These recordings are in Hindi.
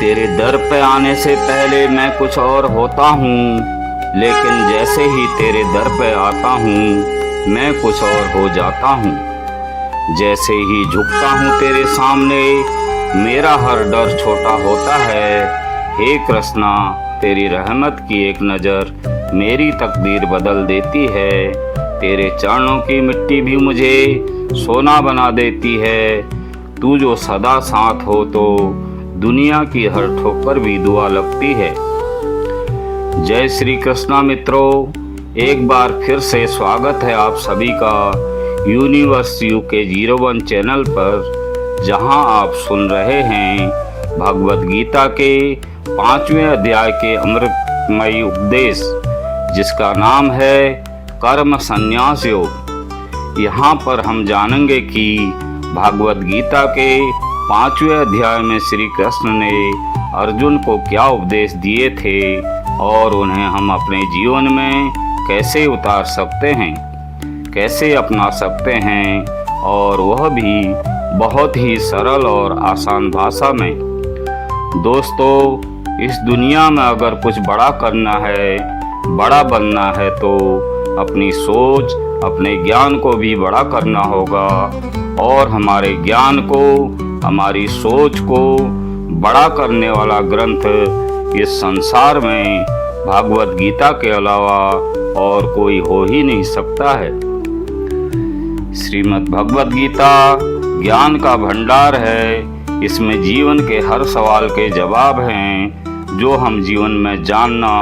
तेरे दर पे आने से पहले मैं कुछ और होता हूँ, लेकिन जैसे ही तेरे दर पे आता हूँ मैं कुछ और हो जाता हूँ। जैसे ही झुकता हूँ तेरे सामने मेरा हर डर छोटा होता है। हे कृष्णा, तेरी रहमत की एक नज़र मेरी तकदीर बदल देती है। तेरे चरणों की मिट्टी भी मुझे सोना बना देती है। तू जो सदा साथ हो तो दुनिया की हर ठोकर भी दुआ लगती है। जय श्री कृष्णा मित्रों, एक बार फिर से स्वागत है आप सभी का यूनिवर्स UK 01 चैनल पर, जहां आप सुन रहे हैं भगवद गीता के 5वें अध्याय के अमृतमयी उपदेश, जिसका नाम है कर्म संन्यास योग। यहाँ पर हम जानेंगे कि भगवद गीता के 5वें अध्याय में श्री कृष्ण ने अर्जुन को क्या उपदेश दिए थे और उन्हें हम अपने जीवन में कैसे उतार सकते हैं, कैसे अपना सकते हैं, और वह भी बहुत ही सरल और आसान भाषा में। दोस्तों, इस दुनिया में अगर कुछ बड़ा करना है, बड़ा बनना है तो अपनी सोच, अपने ज्ञान को भी बड़ा करना होगा, और हमारे ज्ञान को, हमारी सोच को बड़ा करने वाला ग्रंथ इस संसार में भगवद गीता के अलावा और कोई हो ही नहीं सकता है। श्रीमद् भगवद गीता ज्ञान का भंडार है। इसमें जीवन के हर सवाल के जवाब हैं जो हम जीवन में जानना,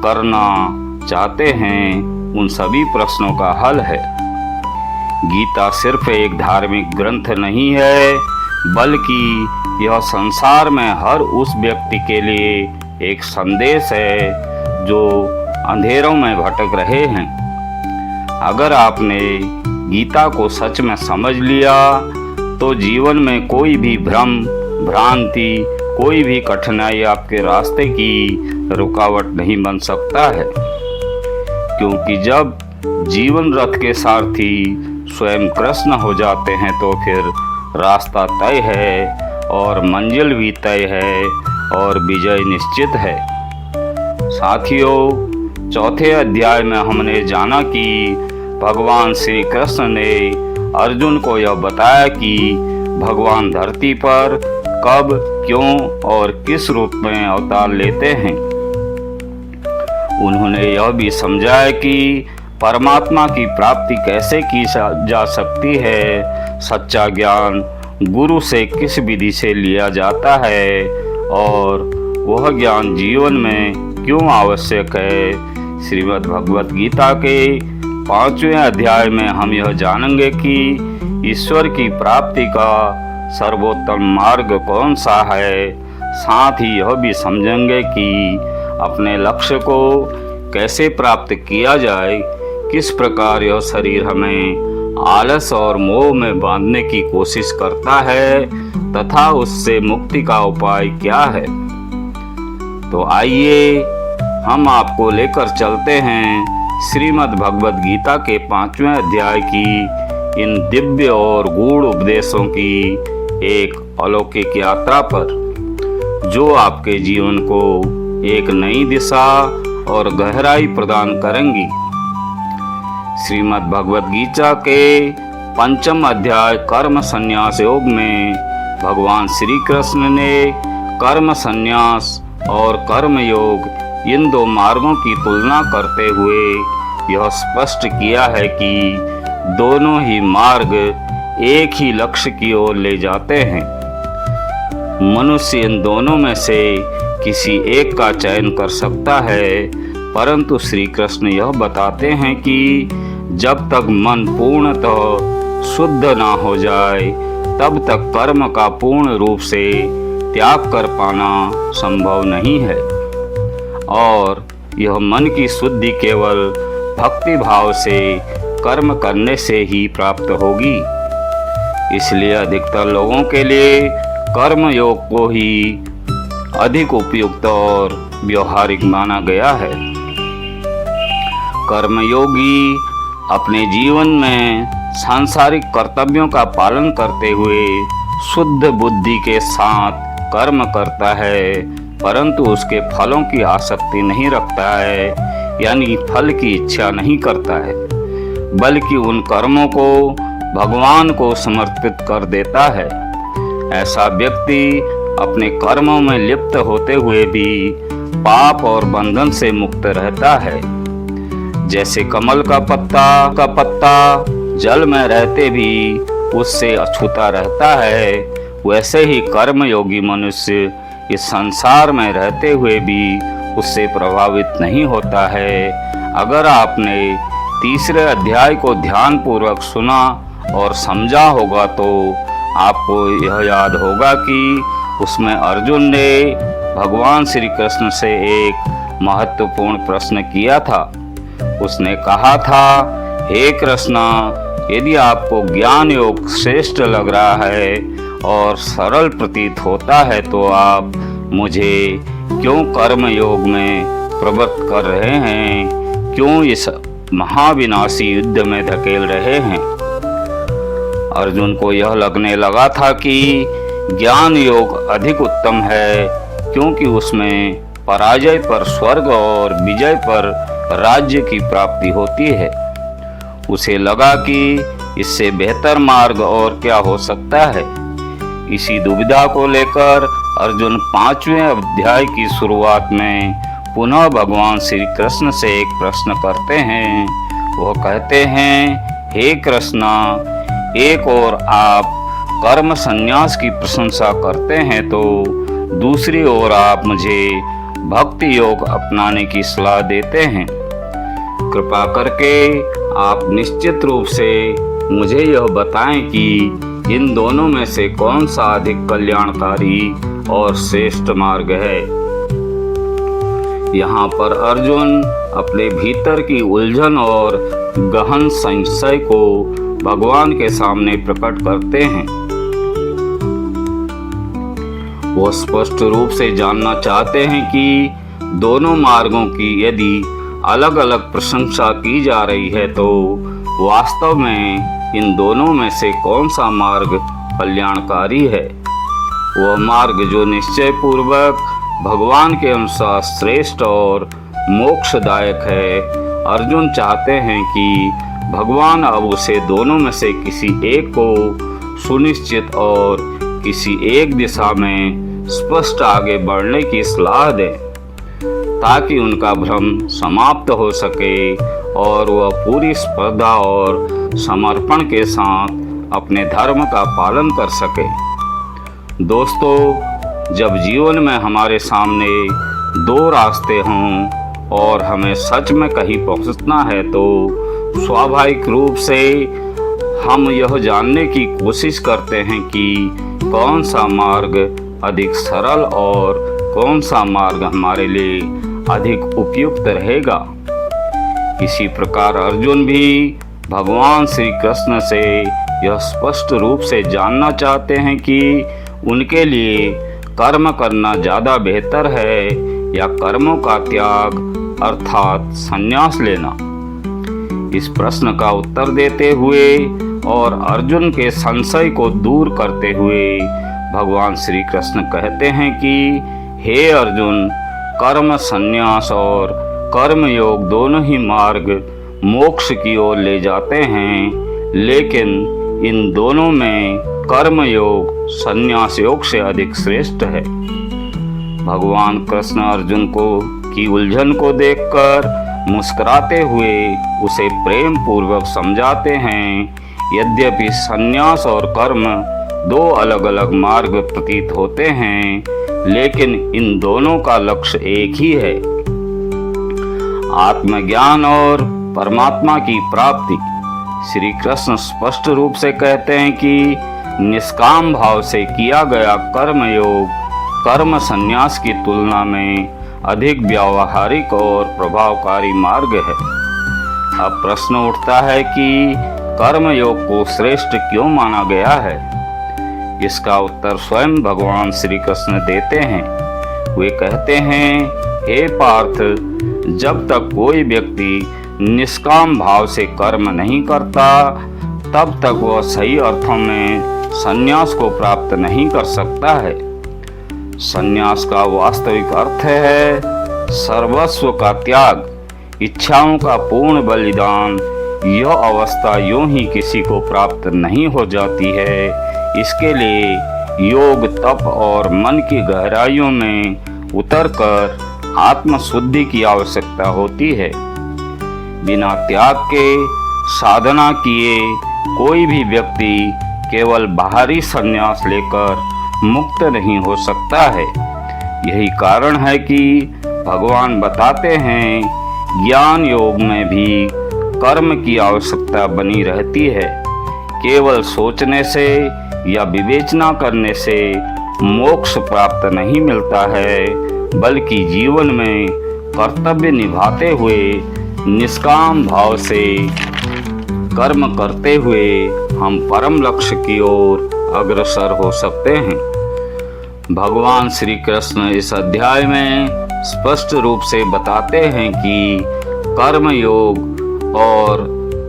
करना चाहते हैं। उन सभी प्रश्नों का हल है। गीता सिर्फ एक धार्मिक ग्रंथ नहीं है, बल्कि यह संसार में हर उस व्यक्ति के लिए एक संदेश है जो अंधेरों में भटक रहे हैं। अगर आपने गीता को सच में समझ लिया तो जीवन में कोई भी भ्रम, भ्रांति, कोई भी कठिनाई आपके रास्ते की रुकावट नहीं बन सकता है, क्योंकि जब जीवन रथ के सारथी स्वयं कृष्ण हो जाते हैं तो फिर रास्ता तय है और मंजिल भी तय है और विजय निश्चित है। साथियों, चौथे अध्याय में हमने जाना कि भगवान श्री कृष्ण ने अर्जुन को यह बताया कि भगवान धरती पर कब, क्यों और किस रूप में अवतार लेते हैं। उन्होंने यह भी समझाया कि परमात्मा की प्राप्ति कैसे की जा सकती है, सच्चा ज्ञान गुरु से किस विधि से लिया जाता है और वह ज्ञान जीवन में क्यों आवश्यक है। श्रीमद् भगवद गीता के 5वें अध्याय में हम यह जानेंगे कि ईश्वर की प्राप्ति का सर्वोत्तम मार्ग कौन सा है। साथ ही यह भी समझेंगे कि अपने लक्ष्य को कैसे प्राप्त किया जाए, किस प्रकार यह शरीर हमें आलस और मोह में बांधने की कोशिश करता है तथा उससे मुक्ति का उपाय क्या है। तो आइए हम आपको लेकर चलते हैं श्रीमद् भगवद गीता के 5वें अध्याय की इन दिव्य और गूढ़ उपदेशों की एक अलौकिक यात्रा पर, जो आपके जीवन को एक नई दिशा और गहराई प्रदान करेंगी। श्रीमद् भगवद गीता के 5वें अध्याय कर्म संन्यास योग में भगवान श्री कृष्ण ने कर्म संन्यास और कर्म योग, इन दो मार्गों की तुलना करते हुए यह स्पष्ट किया है कि दोनों ही मार्ग एक ही लक्ष्य की ओर ले जाते हैं। मनुष्य इन दोनों में से किसी एक का चयन कर सकता है, परंतु श्री कृष्ण यह बताते हैं कि जब तक मन पूर्णतः शुद्ध ना हो जाए तब तक कर्म का पूर्ण रूप से त्याग कर पाना संभव नहीं है, और यह मन की शुद्धि केवल भक्ति भाव से कर्म करने से ही प्राप्त होगी। इसलिए अधिकतर लोगों के लिए कर्म योग को ही अधिक उपयुक्त और व्यवहारिक माना गया है। कर्मयोगी अपने जीवन में सांसारिक कर्तव्यों का पालन करते हुए शुद्ध बुद्धि के साथ कर्म करता है परंतु उसके फलों की आसक्ति नहीं रखता है, यानी फल की इच्छा नहीं करता है, बल्कि उन कर्मों को भगवान को समर्पित कर देता है, ऐसा व्यक्ति अपने कर्मों में लिप्त होते हुए भी पाप और बंधन से मुक्त रहता है। जैसे कमल का पत्ता जल में रहते भी उससे अछूता रहता है, वैसे ही कर्मयोगी मनुष्य इस संसार में रहते हुए भी उससे प्रभावित नहीं होता है। अगर आपने तीसरे अध्याय को ध्यानपूर्वक सुना और समझा होगा तो आपको यह याद होगा कि उसमें अर्जुन ने भगवान श्री कृष्ण से एक महत्वपूर्ण प्रश्न किया था। उसने कहा था, हे कृष्ण, यदि आपको ज्ञान योग श्रेष्ठ लग रहा है और सरल प्रतीत होता है तो आप मुझे क्यों कर्म योग में प्रवृत्त कर रहे हैं, क्यों इस महाविनाशी युद्ध में धकेल रहे हैं। अर्जुन को यह लगने लगा था कि ज्ञान योग अधिक उत्तम है, क्योंकि उसमें पराजय पर स्वर्ग और विजय पर राज्य की प्राप्ति होती है। उसे लगा कि इससे बेहतर मार्ग और क्या हो सकता है। इसी दुविधा को लेकर अर्जुन 5वें अध्याय की शुरुआत में पुनः भगवान श्री कृष्ण से एक प्रश्न करते हैं। वह कहते हैं, हे कृष्ण, एक ओर आप कर्म संन्यास की प्रशंसा करते हैं तो दूसरी ओर आप मुझे भक्ति योग अपनाने की सलाह देते हैं। कृपा करके आप निश्चित रूप से मुझे यह बताएं कि इन दोनों में से कौन सा अधिक कल्याणकारी और श्रेष्ठ मार्ग है। यहाँ पर अर्जुन अपने भीतर की उलझन और गहन संशय को भगवान के सामने प्रकट करते हैं। वो स्पष्ट रूप से जानना चाहते हैं कि दोनों मार्गों की यदि अलग अलग प्रशंसा की जा रही है तो वास्तव में इन दोनों में से कौन सा मार्ग कल्याणकारी है। वह मार्ग जो निश्चय पूर्वक भगवान के अनुसार श्रेष्ठ और मोक्षदायक है। अर्जुन चाहते हैं कि भगवान अब उसे दोनों में से किसी एक को सुनिश्चित और किसी एक दिशा में स्पष्ट आगे बढ़ने की सलाह दें, ताकि उनका भ्रम समाप्त हो सके और वह पूरी स्पर्धा और समर्पण के साथ अपने धर्म का पालन कर सके। दोस्तों, जब जीवन में हमारे सामने दो रास्ते हों और हमें सच में कहीं पहुंचना है तो स्वाभाविक रूप से हम यह जानने की कोशिश करते हैं कि कौन सा मार्ग अधिक सरल और कौन सा मार्ग हमारे लिए अधिक उपयुक्त रहेगा। इसी प्रकार अर्जुन भी भगवान श्री कृष्ण से यह स्पष्ट रूप से जानना चाहते हैं कि उनके लिए कर्म करना ज़्यादा बेहतर है या कर्मों का त्याग अर्थात संन्यास लेना। इस प्रश्न का उत्तर देते हुए और अर्जुन के संशय को दूर करते हुए भगवान श्री कृष्ण कहते हैं कि हे अर्जुन, कर्म संन्यास और कर्म योग दोनों ही मार्ग मोक्ष की ओर ले जाते हैं, लेकिन इन दोनों में कर्म योग संन्यास योग से अधिक श्रेष्ठ है। भगवान कृष्ण अर्जुन को की उलझन को देखकर मुस्कुराते हुए उसे प्रेम पूर्वक समझाते हैं। यद्यपि संन्यास और कर्म दो अलग अलग मार्ग प्रतीत होते हैं, लेकिन इन दोनों का लक्ष्य एक ही है, आत्मज्ञान और परमात्मा की प्राप्ति। श्री कृष्ण स्पष्ट रूप से कहते हैं कि निष्काम भाव से किया गया कर्म योग कर्म संन्यास की तुलना में अधिक व्यावहारिक और प्रभावकारी मार्ग है। अब प्रश्न उठता है कि कर्म योग को श्रेष्ठ क्यों माना गया है। इसका उत्तर स्वयं भगवान श्री कृष्ण देते हैं। वे कहते हैं, हे पार्थ, जब तक कोई व्यक्ति निष्काम भाव से कर्म नहीं करता तब तक वह सही अर्थों में संन्यास को प्राप्त नहीं कर सकता है। संन्यास का वास्तविक अर्थ है सर्वस्व का त्याग, इच्छाओं का पूर्ण बलिदान। यह अवस्था यूं ही किसी को प्राप्त नहीं हो जाती है। इसके लिए योग, तप और मन की गहराइयों में उतरकर आत्मशुद्धि की आवश्यकता होती है। बिना त्याग के साधना किए कोई भी व्यक्ति केवल बाहरी संन्यास लेकर मुक्त नहीं हो सकता है। यही कारण है कि भगवान बताते हैं ज्ञान योग में भी कर्म की आवश्यकता बनी रहती है। केवल सोचने से या विवेचना करने से मोक्ष प्राप्त नहीं मिलता है, बल्कि जीवन में कर्तव्य निभाते हुए निष्काम भाव से कर्म करते हुए हम परम लक्ष्य की ओर अग्रसर हो सकते हैं। भगवान श्री कृष्ण इस अध्याय में स्पष्ट रूप से बताते हैं कि कर्म योग और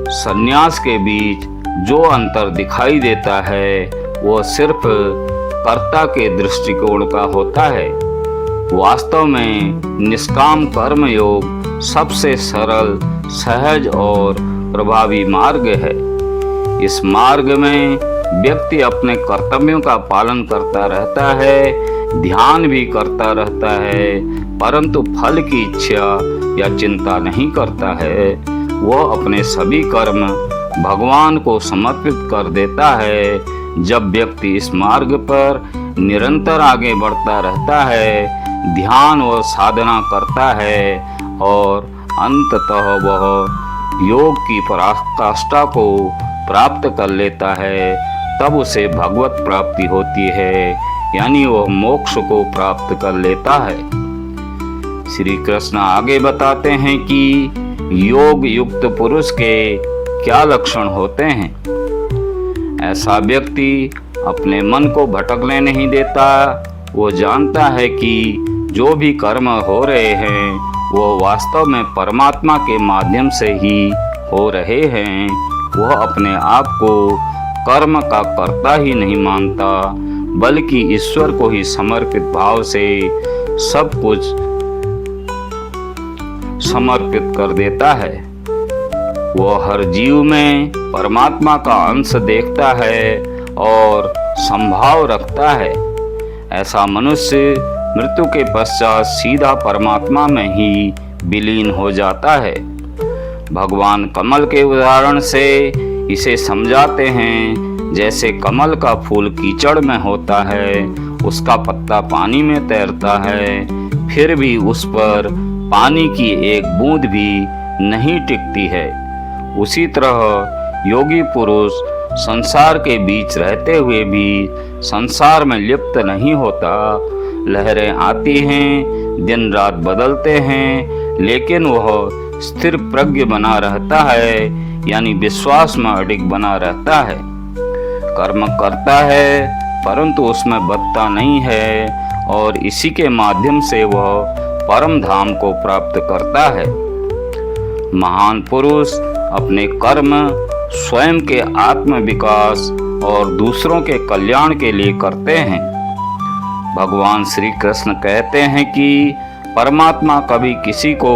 संन्यास के बीच जो अंतर दिखाई देता है वो सिर्फ कर्ता के दृष्टिकोण का होता है। वास्तव में निष्काम कर्म योग सबसे सरल, सहज और प्रभावी मार्ग है। इस मार्ग में व्यक्ति अपने कर्तव्यों का पालन करता रहता है, ध्यान भी करता रहता है, परंतु फल की इच्छा या चिंता नहीं करता है। वह अपने सभी कर्म भगवान को समर्पित कर देता है। जब व्यक्ति इस मार्ग पर निरंतर आगे बढ़ता रहता है, ध्यान और साधना करता है और अंततः वह योग की पराकाष्ठा को प्राप्त कर लेता है, तब उसे भगवत प्राप्ति होती है, यानी वह मोक्ष को प्राप्त कर लेता है। श्री कृष्ण आगे बताते हैं कि योग युक्त पुरुष के क्या लक्षण होते हैं। ऐसा व्यक्ति अपने मन को भटकने नहीं देता। वो जानता है कि जो भी कर्म हो रहे हैं वो वास्तव में परमात्मा के माध्यम से ही हो रहे हैं। वह अपने आप को कर्म का कर्ता ही नहीं मानता, बल्कि ईश्वर को ही समर्पित भाव से सब कुछ समर्पित कर देता है। वह हर जीव में परमात्मा का अंश देखता है और संभाव रखता है। ऐसा मनुष्य मृत्यु के पश्चात सीधा परमात्मा में ही विलीन हो जाता है। भगवान कमल के उदाहरण से इसे समझाते हैं। जैसे कमल का फूल कीचड़ में होता है, उसका पत्ता पानी में तैरता है, फिर भी उस पर पानी की एक बूंद भी नहीं टिकती है। उसी तरह योगी पुरुष संसार के बीच रहते हुए भी संसार में लिप्त नहीं होता। लहरें आती हैं, दिन रात बदलते हैं, लेकिन वह स्थिर प्रज्ञ बना रहता है, यानी विश्वास में अडिग बना रहता है। कर्म करता है परंतु उसमें बदता नहीं है, और इसी के माध्यम से वह परम धाम को प्राप्त करता है। महान पुरुष अपने कर्म स्वयं के आत्म विकास और दूसरों के कल्याण के लिए करते हैं। भगवान श्री कृष्ण कहते हैं कि परमात्मा कभी किसी को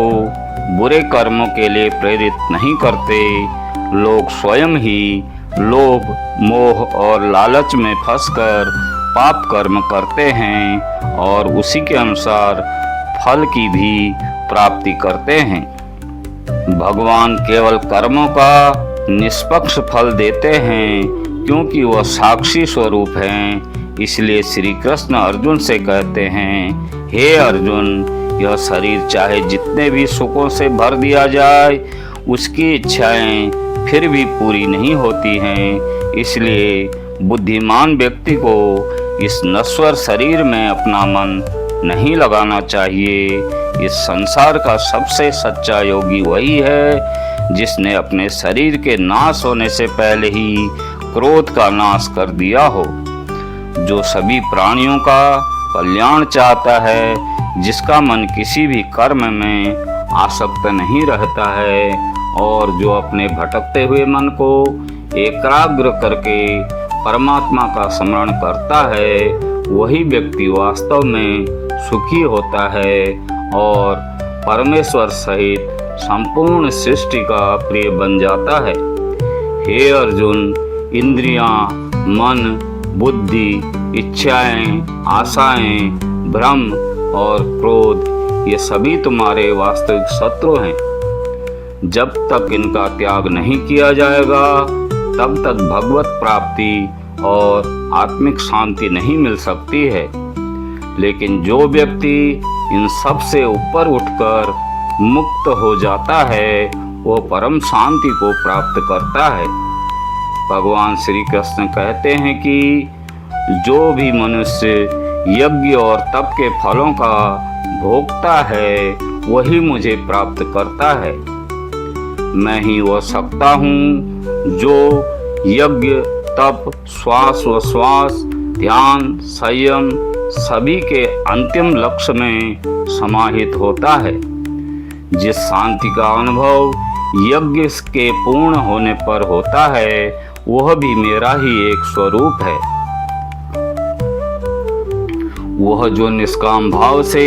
बुरे कर्मों के लिए प्रेरित नहीं करते। लोग स्वयं ही लोभ, मोह और लालच में फंसकर पाप कर्म करते हैं और उसी के अनुसार फल की भी प्राप्ति करते हैं। भगवान केवल कर्मों का निष्पक्ष फल देते हैं, क्योंकि वह साक्षी स्वरूप हैं। इसलिए श्री कृष्ण अर्जुन से कहते हैं, हे अर्जुन, यह शरीर चाहे जितने भी सुखों से भर दिया जाए, उसकी इच्छाएं फिर भी पूरी नहीं होती हैं। इसलिए बुद्धिमान व्यक्ति को इस नश्वर शरीर में अपना मन नहीं लगाना चाहिए। इस संसार का सबसे सच्चा योगी वही है जिसने अपने शरीर के नाश होने से पहले ही क्रोध का नाश कर दिया हो, जो सभी प्राणियों का कल्याण चाहता है, जिसका मन किसी भी कर्म में आसक्त नहीं रहता है और जो अपने भटकते हुए मन को एकाग्र करके परमात्मा का स्मरण करता है वही व्यक्ति वास्तव में सुखी होता है और परमेश्वर सहित संपूर्ण सृष्टि का प्रिय बन जाता है। हे अर्जुन, इंद्रियां, मन, बुद्धि, इच्छाएं, आशाएं, भ्रम और क्रोध ये सभी तुम्हारे वास्तविक शत्रु हैं। जब तक इनका त्याग नहीं किया जाएगा तब तक भगवत प्राप्ति और आत्मिक शांति नहीं मिल सकती है। लेकिन जो व्यक्ति इन सब से ऊपर उठकर मुक्त हो जाता है वो परम शांति को प्राप्त करता है। भगवान श्री कृष्ण कहते हैं कि जो भी मनुष्य यज्ञ और तप के फलों का भोगता है वही मुझे प्राप्त करता है। मैं ही वह सत्ता हूँ जो यज्ञ, तप, श्वास व श्वास, ध्यान, संयम सभी के अंतिम लक्ष्य में समाहित होता है। जिस शांति का अनुभव यज्ञ के पूर्ण होने पर होता है वह भी मेरा ही एक स्वरूप है। वह जो निष्काम भाव से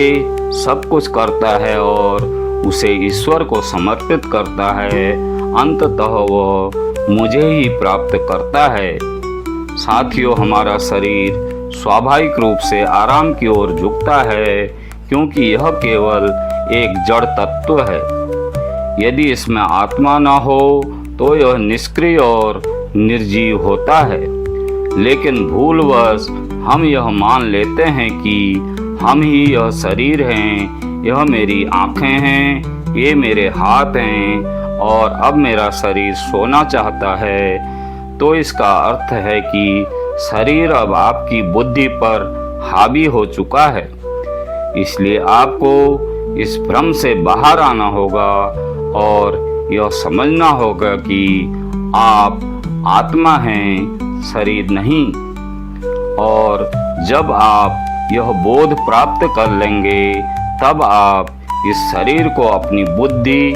सब कुछ करता है और उसे ईश्वर को समर्पित करता है, अंततः वह मुझे ही प्राप्त करता है। साथियों, हमारा शरीर स्वाभाविक रूप से आराम की ओर झुकता है क्योंकि यह केवल एक जड़ तत्व है। यदि इसमें आत्मा न हो तो यह निष्क्रिय और निर्जीव होता है। लेकिन भूलवश हम यह मान लेते हैं कि हम ही यह शरीर हैं, यह मेरी आँखें हैं, ये मेरे हाथ हैं और अब मेरा शरीर सोना चाहता है। तो इसका अर्थ है कि शरीर अब आपकी बुद्धि पर हावी हो चुका है। इसलिए आपको इस भ्रम से बाहर आना होगा और यह समझना होगा कि आप आत्मा हैं, शरीर नहीं। और जब आप यह बोध प्राप्त कर लेंगे तब आप इस शरीर को अपनी बुद्धि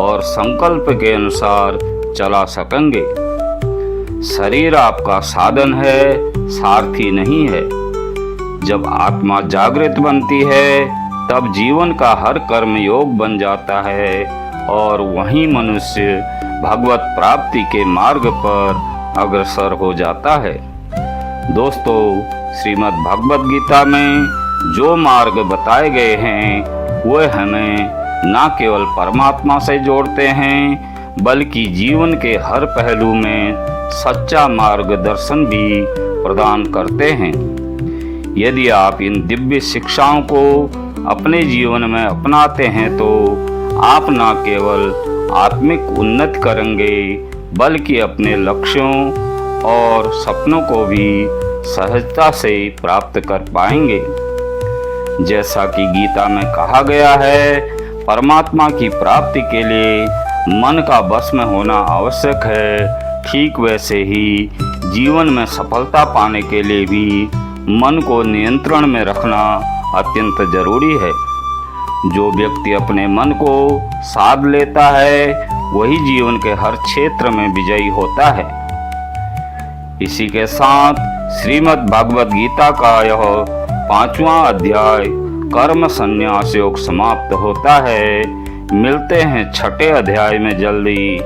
और संकल्प के अनुसार चला सकेंगे। शरीर आपका साधन है, सारथी नहीं है। जब आत्मा जागृत बनती है तब जीवन का हर कर्म योग बन जाता है और वहीं मनुष्य भगवत प्राप्ति के मार्ग पर अग्रसर हो जाता है। दोस्तों, श्रीमद् भगवद गीता में जो मार्ग बताए गए हैं वह हमें न केवल परमात्मा से जोड़ते हैं बल्कि जीवन के हर पहलू में सच्चा मार्गदर्शन भी प्रदान करते हैं। यदि आप इन दिव्य शिक्षाओं को अपने जीवन में अपनाते हैं तो आप न केवल आत्मिक उन्नति करेंगे बल्कि अपने लक्ष्यों और सपनों को भी सहजता से प्राप्त कर पाएंगे। जैसा कि गीता में कहा गया है, परमात्मा की प्राप्ति के लिए मन का वश में होना आवश्यक है। ठीक वैसे ही जीवन में सफलता पाने के लिए भी मन को नियंत्रण में रखना अत्यंत जरूरी है। जो व्यक्ति अपने मन को साध लेता है वही जीवन के हर क्षेत्र में विजयी होता है। इसी के साथ श्रीमद् भगवद गीता का यह 5वां अध्याय कर्म संन्यास योग समाप्त होता है। मिलते हैं 6ठे अध्याय में जल्दी।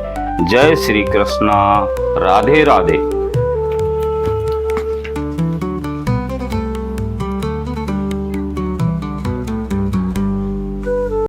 जय श्री कृष्णा। राधे राधे।